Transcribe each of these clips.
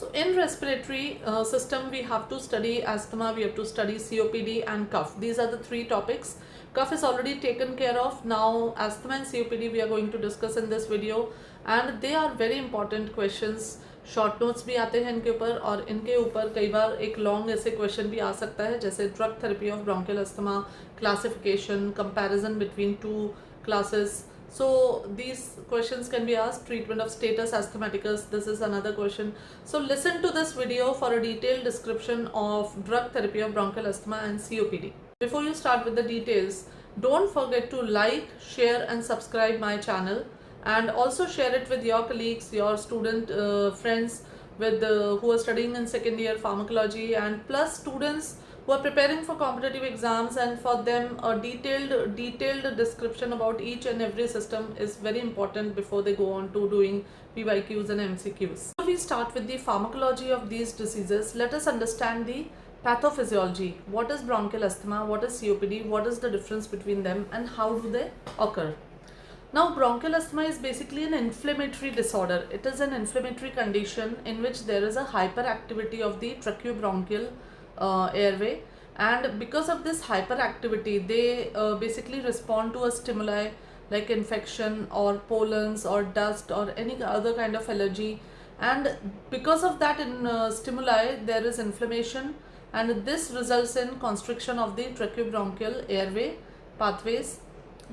So in respiratory system, we have to study asthma, we have to study COPD and cough. These are the three topics. Cough is already taken care of. Now asthma and COPD we are going to discuss in this video, and they are very important questions. Short notes भी आते हैं इनके ऊपर, और इनके ऊपर कई बार एक लॉन्ग ऐसे क्वेश्चन भी आ सकता है, जैसे drug therapy of bronchial asthma, classification, comparison between two classes. So these questions can be asked. Treatment of status asthmaticus, this is another question. So listen to this video for a detailed description of drug therapy of bronchial asthma and COPD. Before you start with the details, don't forget to like, share and subscribe my channel, and also share it with your colleagues, your student friends with who are studying in second year pharmacology, and plus students who are preparing for competitive exams, and for them a detailed description about each and every system is very important before they go on to doing PYQs and MCQs. So we start with the pharmacology of these diseases. Let us understand the pathophysiology. What is bronchial asthma? What is COPD? What is the difference between them and how do they occur? Now bronchial asthma is basically an inflammatory disorder. It is an inflammatory condition in which there is a hyperactivity of the tracheobronchial airway, and because of this hyperactivity they basically respond to a stimuli like infection or pollens or dust or any other kind of allergy, and because of that stimuli there is inflammation, and this results in constriction of the tracheobronchial airway pathways.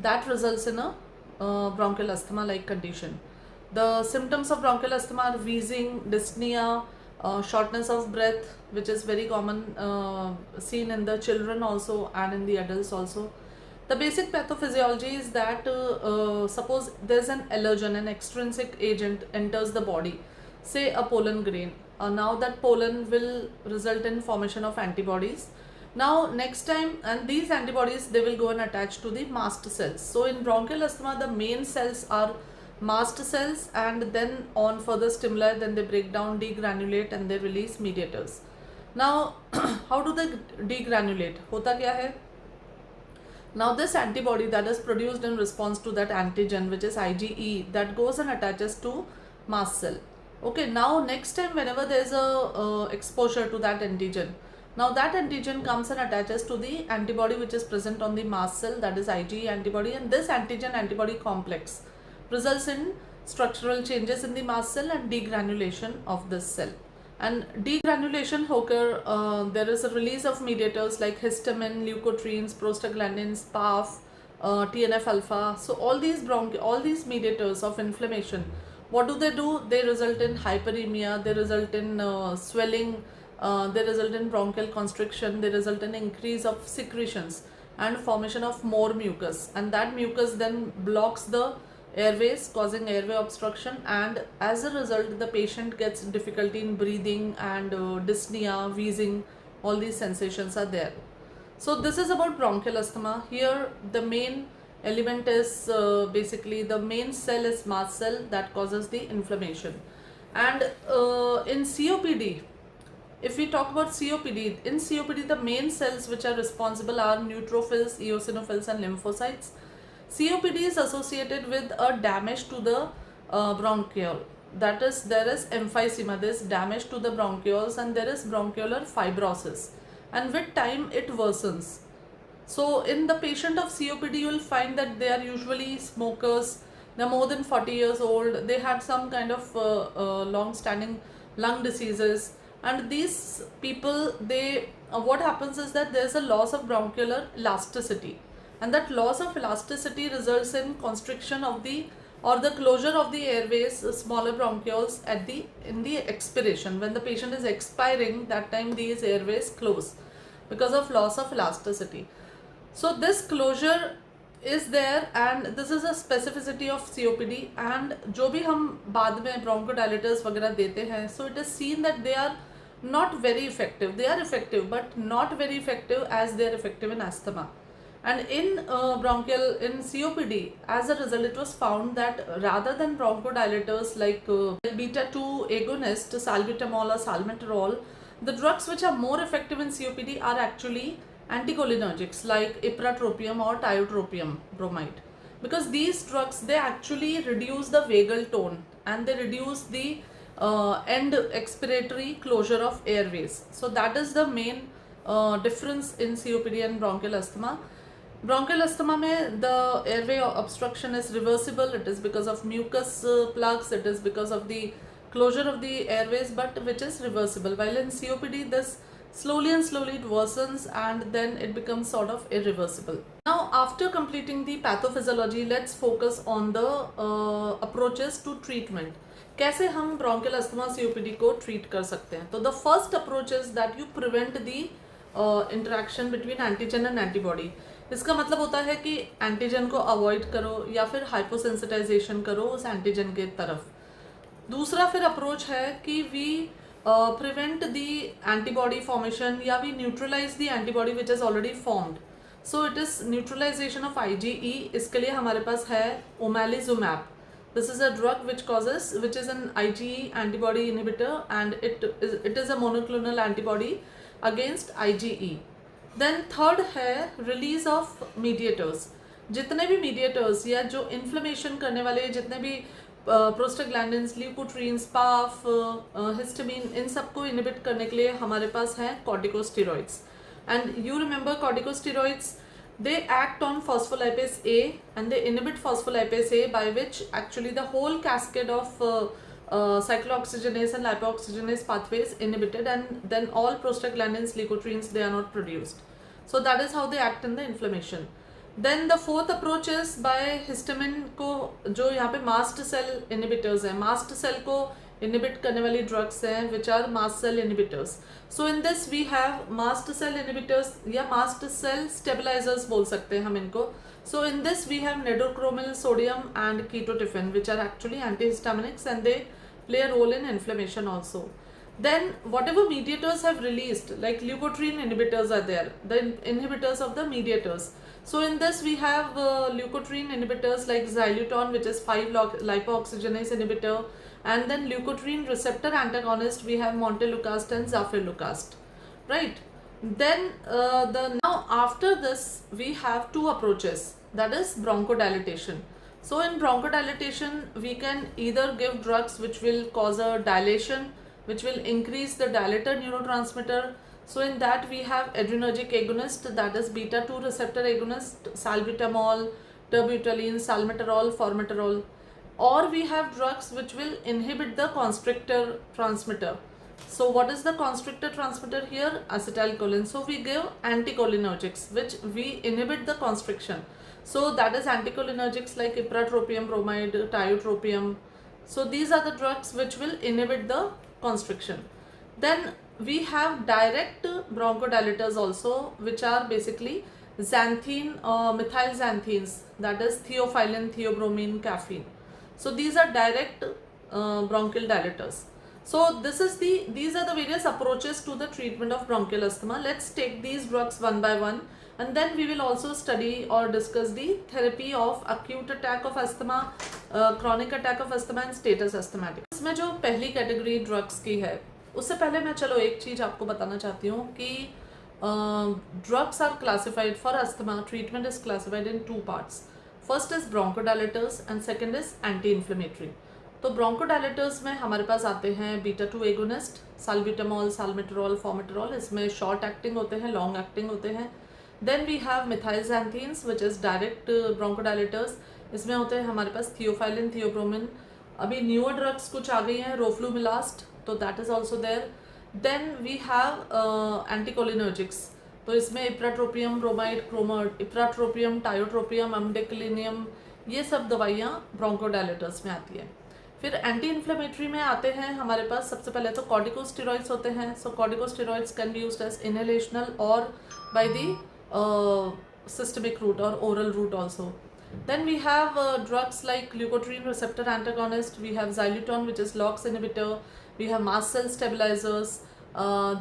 That results in a bronchial asthma like condition. The symptoms of bronchial asthma are wheezing, dyspnea, shortness of breath, which is very common, seen in the children also and in the adults also. The basic pathophysiology is that suppose there's an allergen, an extrinsic agent enters the body, say a pollen grain. Now that pollen will result in formation of antibodies. Now next time, and these antibodies they will go and attach to the mast cells. So in bronchial asthma the main cells are mast cells, and then on further stimuli then they break down, degranulate, and they release mediators. Now how do they degranulate? Hota kya hai? Now this antibody that is produced in response to that antigen, which is IgE, that goes and attaches to mast cell. Okay, now next time whenever there is a exposure to that antigen, now that antigen comes and attaches to the antibody which is present on the mast cell, that is IgE antibody, and this antigen antibody complex results in structural changes in the mast cell and degranulation of this cell. And degranulation hoकर there is a release of mediators like histamine, leukotrienes, prostaglandins, PAF, TNF alpha. So all these mediators of inflammation, what do? They result in hyperemia, they result in swelling, they result in bronchial constriction, they result in increase of secretions and formation of more mucus, and that mucus then blocks the airways, causing airway obstruction, and as a result the patient gets difficulty in breathing, and dyspnea, wheezing, all these sensations are there. So this is about bronchial asthma. Here the main element is basically the main cell is mast cell that causes the inflammation. And in COPD, if we talk about COPD, in COPD the main cells which are responsible are neutrophils, eosinophils and lymphocytes. COPD is associated with a damage to the bronchiole. That is, there is emphysema, there is damage to the bronchioles, and there is bronchiolar fibrosis, and with time it worsens. So in the patient of COPD you will find that they are usually smokers, they are more than 40 years old, they had some kind of long-standing lung diseases, and these people, they what happens is that there is a loss of bronchial elasticity, and that loss of elasticity results in constriction of the closure of the airways, smaller bronchioles in the expiration. When the patient is expiring, that time these airways close because of loss of elasticity. So this closure is there, and this is a specificity of COPD. And जो भी हम बाद में bronchodilators वगैरह देते हैं, so it is seen that they are not very effective. They are effective but not very effective as they are effective in asthma. And in COPD, as a result, it was found that rather than bronchodilators like beta-2 agonist, salbutamol or salmeterol, the drugs which are more effective in COPD are actually anticholinergics like ipratropium or tiotropium bromide, because these drugs, they actually reduce the vagal tone and they reduce the end expiratory closure of airways. So that is the main difference in COPD and bronchial asthma. Bronchial asthma mein the airway obstruction is reversible. It is because of mucus plugs. It is because of the closure of the airways, but which is reversible. While in COPD, this slowly and slowly it worsens and then it becomes sort of irreversible. Now, after completing the pathophysiology, let's focus on the approaches to treatment. कैसे हम bronchial asthma COPD को treat कर सकते हैं? तो the first approach is that you prevent the interaction between antigen and antibody. इसका मतलब होता है कि एंटीजन को अवॉइड करो या फिर हाइपोसेंसिटाइजेशन करो उस एंटीजन के तरफ. दूसरा फिर अप्रोच है कि we prevent the antibody formation या we neutralise the antibody which is already formed. So it is neutralisation of IgE. इसके लिए हमारे पास है ओमैलिजुमैब. This is a drug which is an IgE antibody inhibitor, and it is a monoclonal antibody against IgE. Then third है release of mediators. जितने भी mediators या जो inflammation करने वाले जितने भी प्रोस्टाग्लैंडिन्स, ल्यूकोट्रीन्स, पाफ, हिस्टामिन, इन सबको इनहिबिट करने के लिए हमारे पास हैं corticosteroids. And you remember corticosteroids, they act on phospholipase A and they inhibit phospholipase A, by which actually the whole cascade of cyclooxygenase and lipooxygenase pathways inhibited, and then all prostaglandins, leukotrienes, they are not produced. So that is how they act in the inflammation. Then the fourth approach is by histamine को, जो यहाँ पे mast cell inhibitors हैं, mast cell को inhibit करने वाली drugs हैं which are mast cell inhibitors. So in this we have mast cell inhibitors या mast cell stabilizers बोल सकते हैं हम इनको. So in this we have nedochromyl sodium and ketotifen, which are actually antihistaminics and they play a role in inflammation also. Then whatever mediators have released, like leukotriene inhibitors are there, the inhibitors of the mediators. So in this we have leukotriene inhibitors like xylitol, which is 5-lipooxygenase inhibitor, and then leukotriene receptor antagonist we have montelukast and zafirlukast, right? Then now after this we have two approaches, that is bronchodilation. So in bronchodilation we can either give drugs which will cause a dilation, which will increase the dilator neurotransmitter. So in that we have adrenergic agonist, that is beta 2 receptor agonist, salbutamol, terbutaline, salmeterol, formoterol. Or we have drugs which will inhibit the constrictor transmitter. So what is the constrictor transmitter here? Acetylcholine. So we give anticholinergics which we inhibit the constriction. So that is anticholinergics like ipratropium bromide, tiotropium. So these are the drugs which will inhibit the constriction. Then we have direct bronchodilators also, which are basically xanthine, methyl xanthines, that is theophylline, theobromine, caffeine. So these are direct bronchial dilators. So these are the various approaches to the treatment of bronchial asthma. Let's take these drugs one by one, and then we will also study or discuss the therapy of acute attack of asthma, chronic attack of asthma and status asthmatic. इसमें जो पहली category drugs की है, उससे पहले मैं चलो एक चीज़ आपको बताना चाहती हूँ कि drugs are classified for asthma. Treatment is classified in two parts. First is bronchodilators and second is anti-inflammatory. तो bronchodilators में हमारे पास आते हैं बीटा 2 एगोनिस्ट, साल्ब्यूटामॉल, साल्मेटरॉल, फॉर्मेटरॉल. इसमें शॉर्ट एक्टिंग होते हैं, लॉन्ग एक्टिंग होते हैं. Then we have methyl xanthines which is direct bronchodilators. इसमें होते हैं हमारे पास थियोफाइलिन, थियोब्रोमिन. अभी न्यूअर ड्रग्स कुछ आ गई हैं, रोफ्लूमिलास्ट, तो that is also there. Then we have anticholinergics. तो इसमें इप्राट्रोपियम ब्रोमाइड, क्रोमर्ड, इप्राट्रोपियम, टायोट्रोपियम, अमडेक्लिनियम, ये सब दवाइयाँ ब्रोंकोडायलेटर्स में आती है. फिर एंटी इन्फ्लेमेटरी में आते हैं हमारे पास सबसे पहले तो कॉर्टिकोस्टेरॉइड्स होते हैं. So corticosteroids can be used as inhalational और by the systemic route or oral route also. Then we have drugs like leukotriene receptor antagonist, we have xylitol which is LOX inhibitor, we have mast cell stabilizers.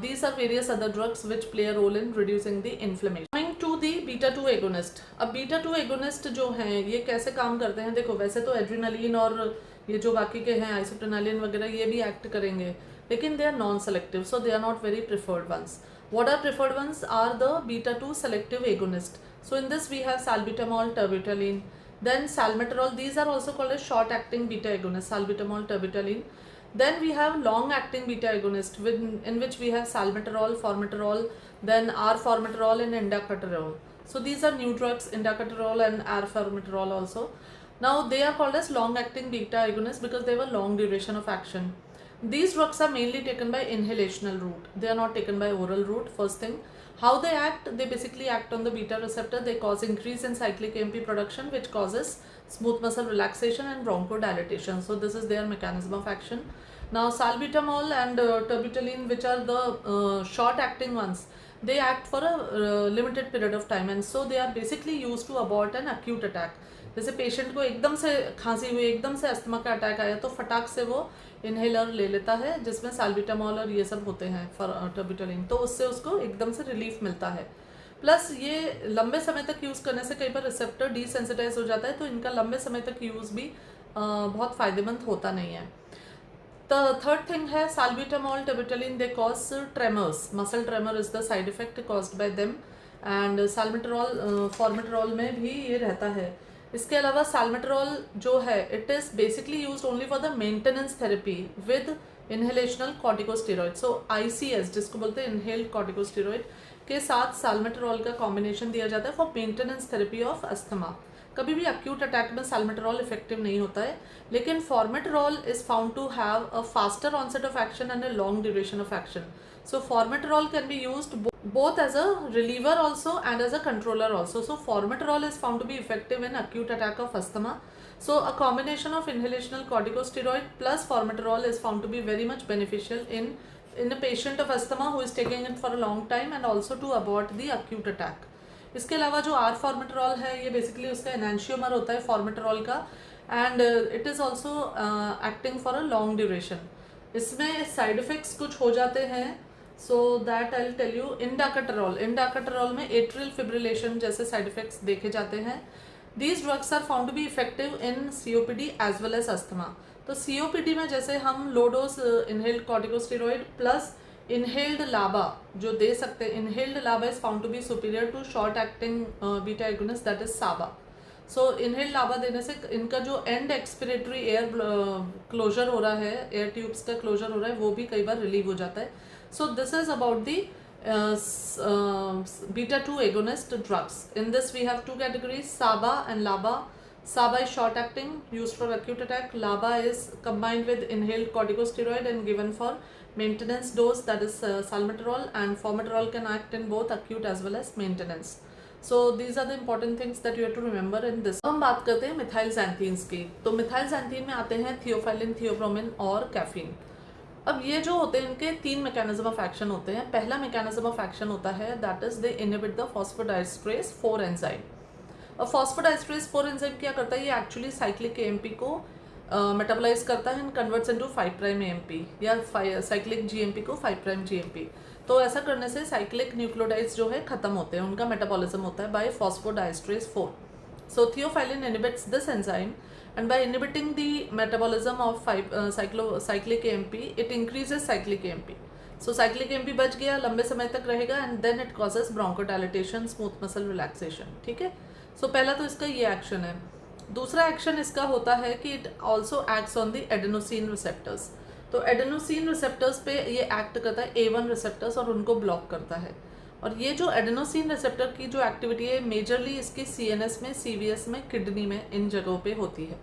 These are various other drugs which play a role in reducing the inflammation. Coming to the beta 2 agonist. अब beta 2 agonist जो हैं ये कैसे काम करते हैं? देखो वैसे तो एड्रीनलिन और ये जो बाकी के हैं आइसोप्रेनालिन वगैरह ये भी एक्ट करेंगे, लेकिन they are non selective, so they are not very preferred ones. What are preferred ones are the beta 2 selective agonist. So in this we have salbutamol, terbutaline, then salmeterol. These are also called as short acting beta agonist, salbutamol, terbutaline. Then we have long acting beta agonist in which we have salmeterol, formoterol, then R-formoterol and indacaterol. So these are new drugs, indacaterol and R-formoterol also. Now they are called as long acting beta agonists because they have a long duration of action. These drugs are mainly taken by inhalational route. They are not taken by oral route. First thing, how they act, they basically act on the beta receptor. They cause increase in cyclic AMP production, which causes smooth muscle relaxation and bronchodilation. So this is their mechanism of action. Now salbutamol and terbutaline, which are the short acting ones, they act for a limited period of time, and so they are basically used to abort an acute attack. जैसे patient को एकदम से खांसी हुई, एकदम से asthma का attack आया, तो फटाक से वो इनहेलर ले लेता है जिसमें साल्बिटामोल और ये सब होते हैं टर्बिटोलिन, तो उससे उसको एकदम से रिलीफ मिलता है. प्लस ये लंबे समय तक यूज़ करने से कई बार रिसेप्टर डिसेंसिटाइज हो जाता है, तो इनका लंबे समय तक यूज़ भी बहुत फ़ायदेमंद होता नहीं है. The third thing है salbutamol, terbutaline, they cause tremors. Muscle tremor is the side effect caused by them. And salmeterol, formoterol में भी ये रहता है. इसके अलावा salmeterol जो है, it is basically used only for the maintenance therapy with inhalational corticosteroid. So ICS जिसको बोलते हैं inhaled corticosteroid के साथ salmeterol का combination दिया जाता है for maintenance therapy of asthma. कभी भी एक्यूट अटैक में साल्मेटरॉल इफेक्टिव नहीं होता है, लेकिन formoterol is found to have a faster onset of action and a long duration of action. So formoterol can be used both as a reliever also and as a controller also. So formoterol is found to be effective in acute attack of asthma. So a combination of inhalational corticosteroid plus formoterol is found to be very much beneficial in a patient of asthma who is taking it for a long time, and also to abort the acute attack. इसके अलावा जो are फॉर्मेटरॉल है, ये basically उसका एनांशियोमर होता है formoterol का, and it is also acting for a long duration. इसमें साइड इफ़ेक्ट्स कुछ हो जाते हैं, so that I will tell you. Indacaterol में एट्रियल फिब्रिलेशन जैसे साइड इफ़ेक्ट्स देखे जाते हैं. These drugs are found to be effective in COPD as well as asthma. तो COPD में जैसे हम low dose inhaled corticosteroid plus inhaled LABA जो दे सकते हैं, inhaled LABA is found to B superior to short acting beta agonist that is SABA. So inhaled लाबा देने से इनका जो एंड एक्सपिरेटरी एयर क्लोजर हो रहा है, एयर ट्यूब्स का क्लोजर हो रहा है, वो भी कई बार रिलीव हो जाता है. So this is about the beta 2 agonist drugs. In this we have two categories, SABA and LABA. SABA is short acting, used for acute attack. LABA is combined with inhaled corticosteroid and given for maintenance dose, that is salmeterol, and formoterol can act in both acute as well as maintenance. So these are the important things that you have to remember in this. अब हम बात करते हैं methyl xanthines की. तो methyl xanthine में आते हैं थियोफाइलिन, थियोब्रोमिन और कैफीन. अब ये जो होते हैं इनके 3 मैकेनिज्म ऑफ एक्शन होते हैं. पहला मैकेनिज्म ऑफ एक्शन होता है that is they inhibit the phosphodiesterase 4 enzyme. अब फॉस्फोडाइस्ट्रेस 4 एंजाइम क्या करता है, ये एक्चुअली साइक्लिक AMP को मेटाबोलाइज करता है एंड कन्वर्ट्स इनटू 5' AMP या साइक्लिक GMP को 5' GMP. तो ऐसा करने से साइक्लिक न्यूक्लियोटाइड्स जो है खत्म होते हैं, उनका मेटाबॉलिज्म होता है by phosphodiesterase 4. So theophylline inhibits this enzyme, and by inhibiting the metabolism of cyclic AMP, it increases cyclic AMP. So cyclic AMP बच गया, लंबे समय तक रहेगा, and then it causes bronchodilation, smooth muscle relaxation. ठीक है. So पहला तो इसका ये एक्शन है. दूसरा एक्शन इसका होता है कि it also acts on the adenosine receptors. तो adenosine receptors पे ये एक्ट करता है A1 receptors और उनको ब्लॉक करता है. और ये जो एडेनोसिन रिसेप्टर की जो एक्टिविटी है मेजरली इसकी CNS में, CVS में, किडनी में, इन जगहों पे होती है.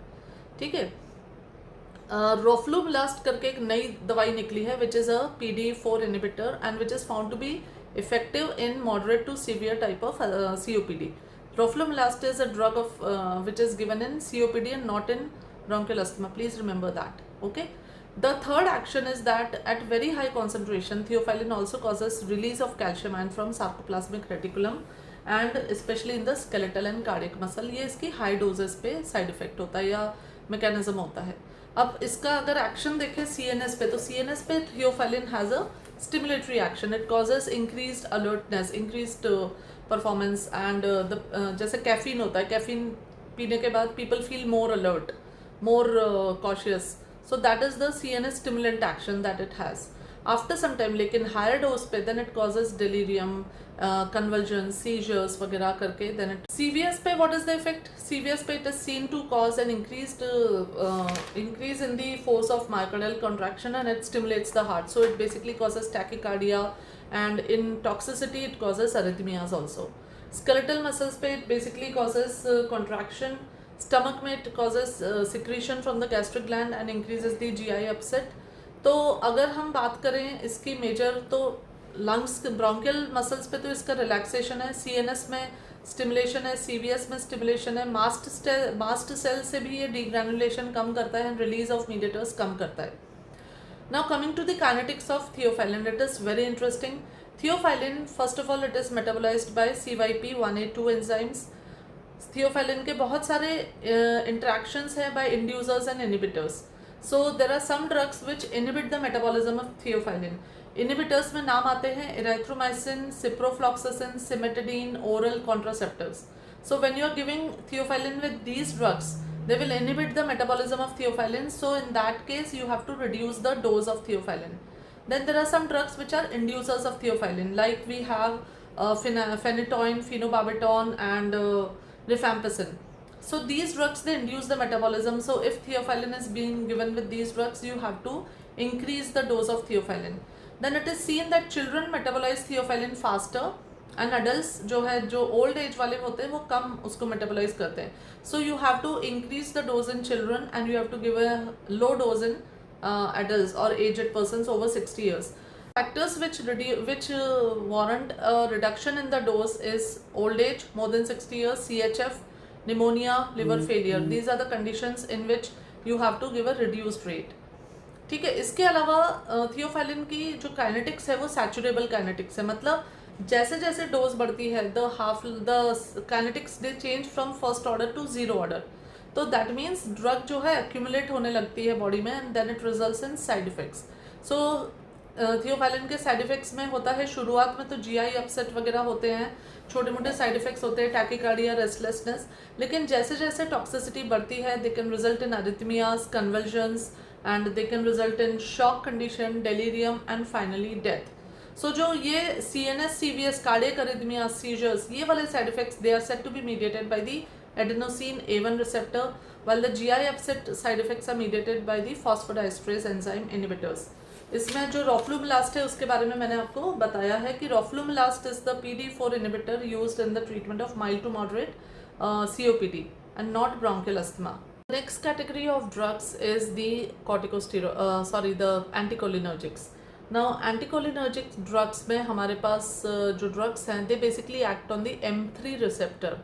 ठीक है. रोफ्लुमिलास्ट करके एक नई दवाई निकली है which is a PDE4 inhibitor and which is found to be effective in moderate to severe type of COPD. Roflumilast is a drug of which is given in COPD and not in bronchial asthma. Please remember that. Okay. The third action is that at very high concentration, theophylline also causes release of calcium ion from sarcoplasmic reticulum and especially in the skeletal and cardiac muscle. ये इसकी high doses पे side effect होता है या mechanism होता है. अब इसका अगर action देखें CNS पे, तो CNS पे theophylline has a stimulatory action. It causes increased alertness, increased performance and जैसे caffeine होता है, caffeine पीने के बाद people feel more alert, more cautious. So that is the CNS stimulant action that it has. After some time, लेकिन higher dose पे then it causes delirium, convulsion, seizures वगैरह करके देन इट. CVS पे what is the effect? CVS पे it is seen to cause an increase in the force of myocardial contraction and it stimulates the heart, so it basically causes tachycardia, and in toxicity it causes arrhythmias also. Skeletal muscles पे it basically causes contraction. Stomach में it causes secretion from the gastric gland and increases the GI upset. तो अगर हम बात करें इसकी major, तो lungs bronchial muscles पे तो इसका रिलैक्सेशन है, CNS में स्टिमुलेशन है, CVS में स्टिमुलेशन है, मास्ट सेल से भी ये डीग्रैनुलेशन कम करता है एंड रिलीज ऑफ मीडिएटर्स कम करता है. Now coming to the kinetics of theophylline, it is very interesting. Theophylline first of all it is metabolised by CYP1A2 enzymes. Theophylline के बहुत सारे इंटरेक्शंस है by inducers and inhibitors. So there are some drugs which inhibit the metabolism of theophylline. Inhibitors में नाम आते हैं erythromycin, ciprofloxacin, cimetidine, oral contraceptives. So when you are giving theophylline with these drugs, they will inhibit the metabolism of theophylline, so in that case you have to reduce the dose of theophylline. Then there are some drugs which are inducers of theophylline, like we have phenytoin, phenobarbital and rifampicin. So these drugs they induce the metabolism, so if theophylline is being given with these drugs, you have to increase the dose of theophylline. Then it is seen that children metabolize theophylline faster and adult जो है, जो old age वाले होते हैं वो कम उसको metabolise करते हैं. So you have to increase the dose in children and you have to give a low dose in adults or aged persons over 60 years. Factors which warrant a reduction in the dose is old age, more than 60 years, CHF, pneumonia, liver failure. These are the conditions in which you have to give a reduced rate. ठीक है. इसके अलावा theophylline की जो kinetics है वो सैचुरेबल kinetics है, मतलब जैसे जैसे डोज बढ़ती है the kinetics they change from first order to zero order. तो दैट मीन्स ड्रग जो है एक्यूमुलेट होने लगती है बॉडी में and then it results in side effects. So theophylline के साइड इफेक्ट्स में होता है शुरुआत में तो GI अपसेट वगैरह होते हैं, छोटे मोटे साइड इफेक्ट्स होते हैं, टैकीकार्डिया, रेस्टलेसनेस. लेकिन जैसे जैसे टॉक्सिसिटी बढ़ती है they can result in arrhythmias, convulsions and they can result in shock condition, delirium and finally death. So जो ये CNS, CVS, cardiac arrhythmia, seizures, ये वाले side effects they are said to be mediated by the adenosine A1 receptor, while the GI upset side effects are mediated by the phosphodiesterase enzyme inhibitors. इसमें जो रोफ्लुमिलास्ट है उसके बारे में मैंने आपको बताया है कि roflumilast is the PD4 inhibitor used in the treatment of mild to moderate COPD and not bronchial asthma. The next category of drugs is the the anticholinergics. Now anticholinergic drugs में हमारे पास जो drugs हैं they basically act on the M3 receptor.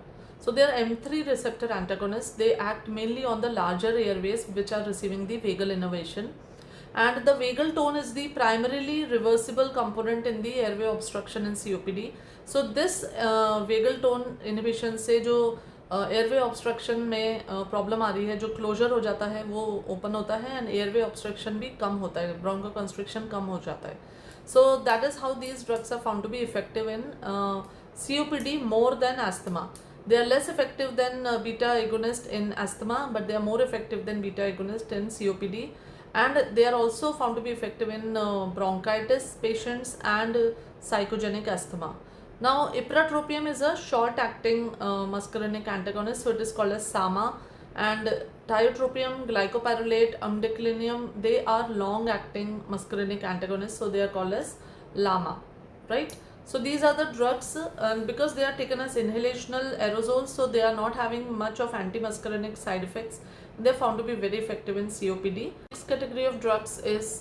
So they are M3 receptor antagonists. They act mainly on the larger airways which are receiving the vagal innervation, and the vagal tone is the primarily reversible component in the airway obstruction in COPD. So this vagal tone inhibition से जो airway obstruction में problem आ रही है, जो closure हो जाता है वो open होता है and airway obstruction भी कम होता है, bronchoconstriction कम हो जाता है. So that is how these drugs are found to be effective in COPD more than asthma. They are less effective than beta agonist in asthma, but they are more effective than beta agonist in COPD, and they are also found to be effective in bronchitis patients and psychogenic asthma. Now ipratropium is a short acting muscarinic antagonist, so it is called as SAMA, and tiotropium, glycopyrrolate, umdiclinium, they are long acting muscarinic antagonists, so they are called as LAMA, right? So these are the drugs, and because they are taken as inhalational aerosols, so they are not having much of antimuscarinic side effects. They are found to be very effective in COPD. Next category of drugs is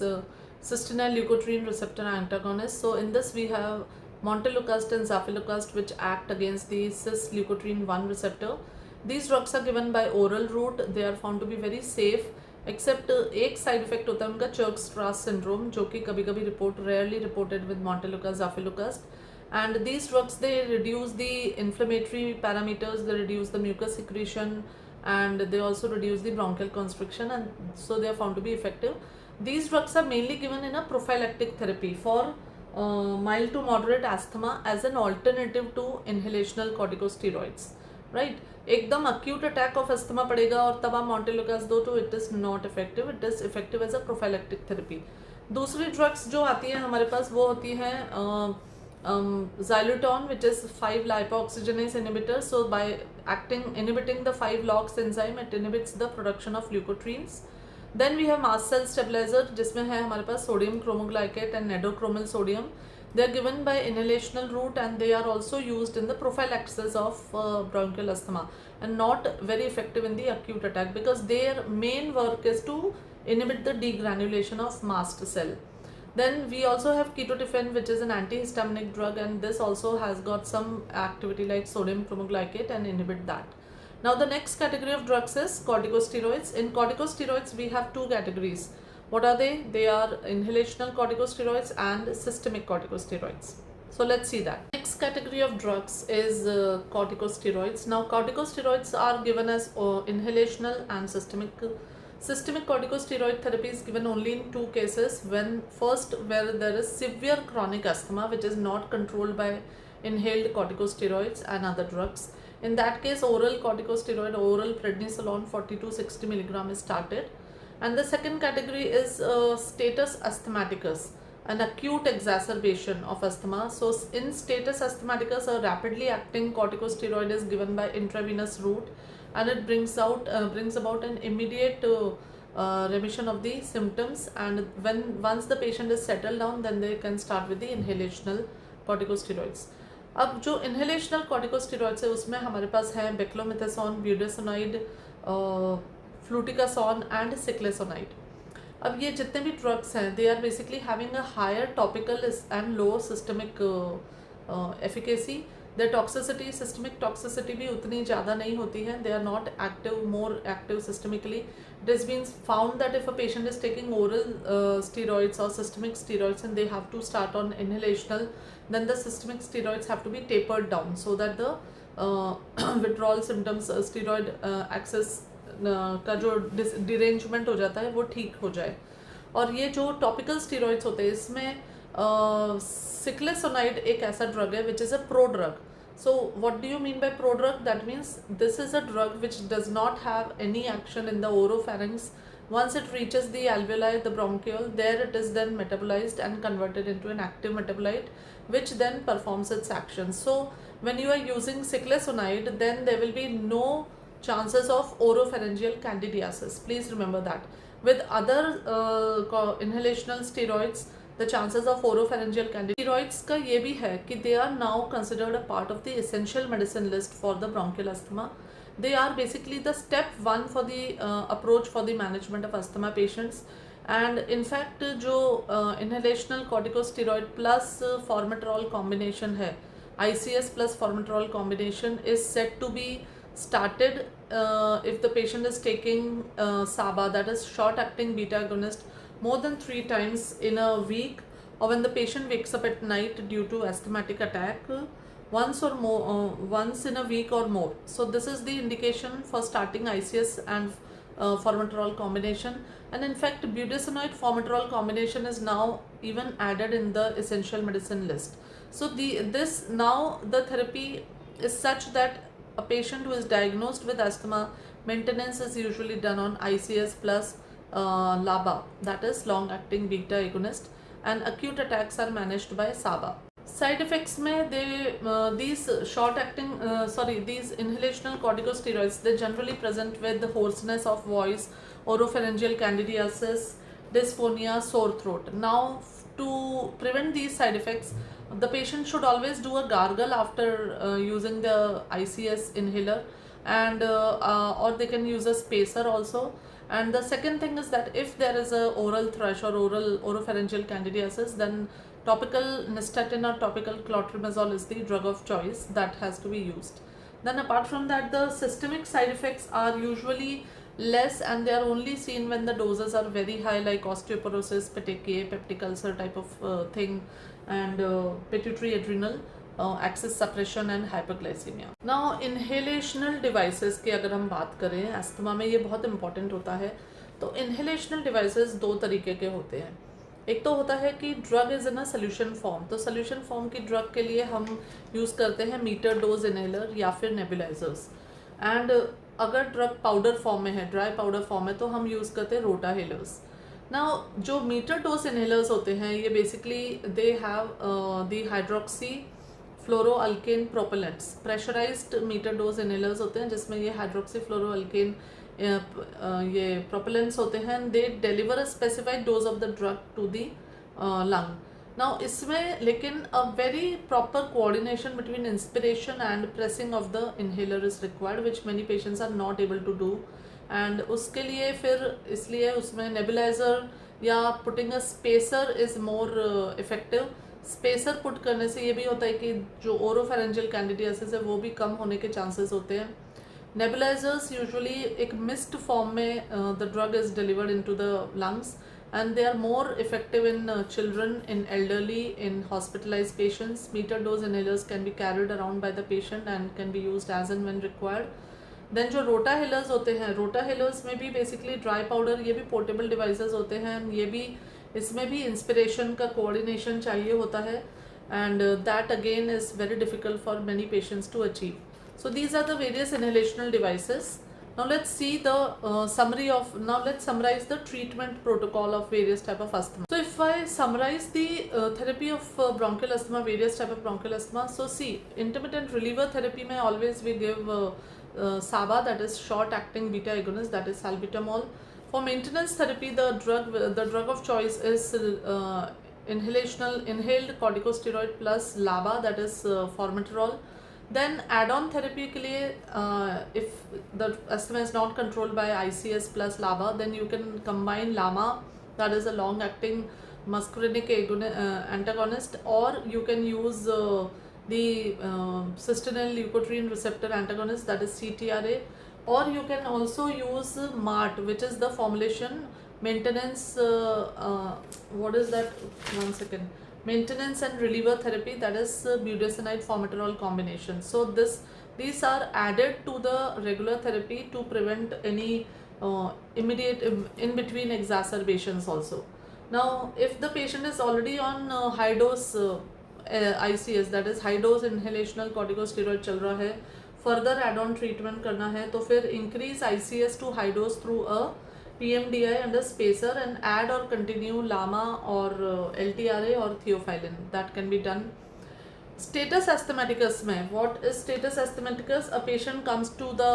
cystinyl leukotriene receptor antagonists. So in this we have montelukast and zafilokast, which act against the cis leukotriene 1 receptor. These drugs are given by oral route. They are found to be very safe, except एक side effect होता है उनका Churg Strauss syndrome, जो कि कभी कभी rarely reported with montelukast, zafilokast. And these drugs they reduce the inflammatory parameters, they reduce the mucus secretion, and they also reduce the bronchial constriction, and so they are found to be effective. These drugs are mainly given in a prophylactic therapy for mild to moderate asthma as an alternative to inhalational corticosteroids, right? एकदम acute attack of asthma पड़ेगा और तब आप montelukast दो तो it is not effective. It is effective as a prophylactic therapy. दूसरी drugs जो आती हैं हमारे पास वो होती हैं xylitol, which is 5-lipoxygenase inhibitor. So by inhibiting the 5-LOX enzyme, it inhibits the production of leukotrienes. Then we have mast cell stabilizer, जिसमें है हमारे पास sodium chromoglycate and nedochromyl sodium. They are given by inhalational route and they are also used in the prophylaxis of bronchial asthma and not very effective in the acute attack because their main work is to inhibit the degranulation of mast cell. Then we also have ketotifen, which is an antihistaminic drug, and this also has got some activity like sodium chromoglycate and inhibit that. Now the next category of drugs is corticosteroids. In corticosteroids we have two categories. What are they? They are inhalational corticosteroids and systemic corticosteroids. So let's see that. Next category of drugs is corticosteroids. Now corticosteroids are given as inhalational and systemic. Systemic corticosteroid therapy is given only in two cases. When first, where there is severe chronic asthma which is not controlled by inhaled corticosteroids and other drugs. In that case, oral corticosteroid, oral prednisolone 40 to 60 milligram is started. And the second category is status asthmaticus, an acute exacerbation of asthma. So in status asthmaticus, a rapidly acting corticosteroid is given by intravenous route, and it brings about an immediate remission of the symptoms. And once the patient is settled down, then they can start with the inhalational corticosteroids. अब जो inhalational corticosteroids है उसमें हमारे पास है beclomethasone, budesonide, fluticasone and ciclesonide. अब ये जितने भी ड्रग्स हैं they are basically having a higher topical and low systemic efficacy. Their toxicity, systemic toxicity भी उतनी ज़्यादा नहीं होती है. They are not active, more active systemically. It is been found that if a patient is taking oral steroids or systemic steroids and they have to start on inhalational, then the systemic steroids have to be tapered down so that the withdrawal symptoms, steroid access का जो derangement हो जाता है वो ठीक हो जाए. और ये जो टॉपिकल स्टीरॉइड्स होते हैं इसमें सिक्लेसोनाइड एक ऐसा ड्रग है which is a prodrug. So what do you mean by prodrug? That means this is a drug which does not have any action in the oropharynx. Once it reaches the alveoli, the bronchiole, there it is then metabolized and converted into an active metabolite which then performs its action. So when you are using cyclesonide, then there will be no chances of oropharyngeal candidiasis. Please remember that. With other inhalational steroids, the chances of oropharyngeal candidiasis. Steroids का ये भी है कि they are now considered a part of the essential medicine list for the bronchial asthma. They are basically the step one for the approach for the management of asthma patients. And in fact जो inhalational corticosteroid plus formoterol combination है, ICS plus formoterol combination is said to be started if the patient is taking SABA, that is short acting beta agonist, more than 3 times in a week, or when the patient wakes up at night due to asthmatic attack once or more, once in a week or more. So this is the indication for starting ICS and formoterol combination. And in fact budesonide formoterol combination is now even added in the essential medicine list. So this now the therapy is such that a patient who is diagnosed with asthma, maintenance is usually done on ICS plus LABA, that is long acting beta agonist, and acute attacks are managed by SABA. Side effects में these short acting these inhalational corticosteroids, they generally present with hoarseness of voice, oropharyngeal candidiasis, dysphonia, sore throat. Now to prevent these side effects, the patient should always do a gargle after using the ICS inhaler, and or they can use a spacer also. And the second thing is that if there is a oral thrush or oropharyngeal candidiasis, then topical nystatin or topical clotrimazole is the drug of choice that has to be used. Then apart from that, the systemic side effects are usually less and they are only seen when the doses are very high, like osteoporosis, petechiae, peptic ulcer type of thing, and pituitary adrenal axis suppression and hyperglycemia. Now inhalational devices की अगर हम बात करें asthma में, ये बहुत important होता है. तो inhalational devices दो तरीके के होते हैं. एक तो होता है कि drug is in a solution form. तो सोल्यूशन फॉर्म की ड्रग के लिए हम यूज़ करते हैं मीटर डोज इनहेलर या फिर नेबुलाइजर्स. एंड अगर ड्रग पाउडर फॉर्म में है, ड्राई पाउडर फॉर्म में, तो हम यूज़ करते हैं रोटाहेलर्स. नाउ जो मीटर डोज इनहेलर्स होते हैं ये basically they have the hydroxy fluoroalkane propellants, pressurised meter dose inhalers होते हैं जिसमें ये हाइड्रोक्सी फ्लोरोअल्केन ये प्रोपेलेंट्स होते हैं. They deliver a specified dose of the drug to the lung. Now इसमें लेकिन a very proper coordination between inspiration and pressing of the inhaler is required which many patients are not able to do. And उसके लिए फिर इसलिए उसमें nebuliser या putting a spacer is more effective. Spacer put करने से ये भी होता है कि जो ओरोफेरेंजियल कैंडिडियासिस है वो भी कम होने के चांसेस होते हैं. नेबुलाइजर्स यूजुअली एक मिस्ट फॉर्म में the drug is delivered into the lungs and they are more effective in children, in elderly, in hospitalized patients. Meter dose inhalers can be carried around by the patient and can be used as and when required. Then जो रोटा healers होते हैं, रोटा healers में भी basically dry powder, ये भी portable devices होते हैं. ये भी इसमें भी इंस्पिरेशन का कोऑर्डिनेशन चाहिए होता है and that again is very difficult for many patients to achieve. So these are the various inhalational devices. Now let's see the let's summarize the treatment protocol of various type of asthma. So if I summarize the therapy of bronchial asthma, various type of bronchial asthma. So see, intermittent reliever therapy mein always we give SABA, that is short acting beta agonist, that is salbutamol. For maintenance therapy, the drug of choice is inhaled corticosteroid plus LABA, that is formoterol. Then add-on therapy के लिए if the asthma is not controlled by ICS plus LABA, then you can combine LAMA, that is a long-acting muscarinic antagonist, or you can use the cysteine leukotriene receptor antagonist, that is CTRA, or you can also use MART, which is the formulation maintenance. What is that? One second. Maintenance and reliever therapy, that is budesonide formoterol combination. So these are added to the regular therapy to prevent any immediate in between exacerbations also. Now if the patient is already on high dose ICS, that is high dose inhalational corticosteroid चल रहा है, further add on treatment करना है, तो फिर increase ICS to high dose through a PMDI and a spacer and add or continue LAMA or LTRA or theophylline. That can be done. Status asthmaticus में, what is status asthmaticus? A patient comes to the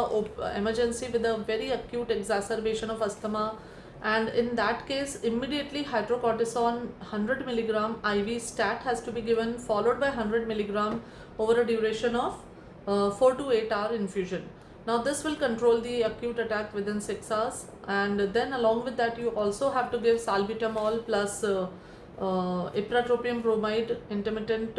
emergency with a very acute exacerbation of asthma, and in that case immediately hydrocortisone 100 milligram IV stat has to be given, followed by 100 milligram over a duration of 4 to 8 hour infusion. Now this will control the acute attack within 6 hours, and then along with that you also have to give salbutamol plus ipratropium bromide intermittent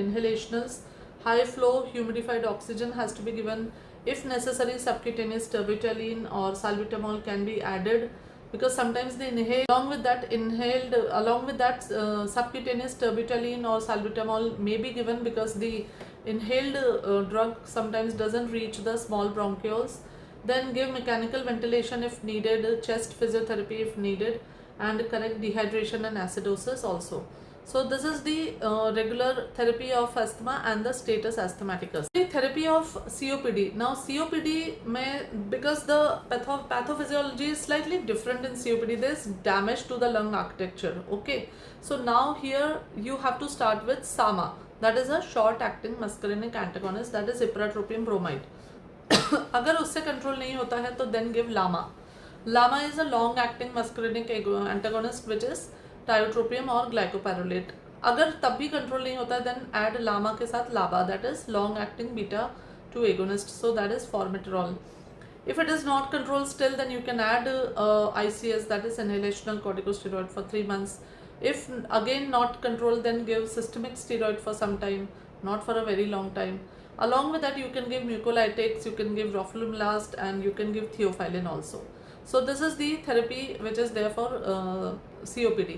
inhalationals. High flow humidified oxygen has to be given. If necessary, subcutaneous terbutaline or salbutamol can be added, because sometimes they inhale. Along with that subcutaneous terbutaline or salbutamol may be given because the inhaled drug sometimes doesn't reach the small bronchioles. Then give mechanical ventilation if needed, chest physiotherapy if needed, and correct dehydration and acidosis also. So this is the regular therapy of asthma and the status asthmaticus. The therapy of COPD. Now COPD may, because the pathophysiology is slightly different in COPD, there is damage to the lung architecture. Okay, so now here you have to start with SAMA, that is a short acting muscarinic antagonist, that is ipratropium bromide. अगर उससे control नहीं होता है तो then give LAMA. LAMA is a long acting muscarinic antagonist which is tiotropium और glycopyrrolate. अगर तब भी कंट्रोल नहीं होता है then add LAMA के साथ LABA, that is long acting beta 2 agonist, so that is formoterol. If it is not controlled still, then you can add ICS, that is inhalational corticosteroid, for 3 months. If again not controlled, then give systemic steroid for some time, not for a very long time. Along with that you can give mucolytics, you can give roflumilast, and you can give theophylline also. So this is the therapy which is there for COPD.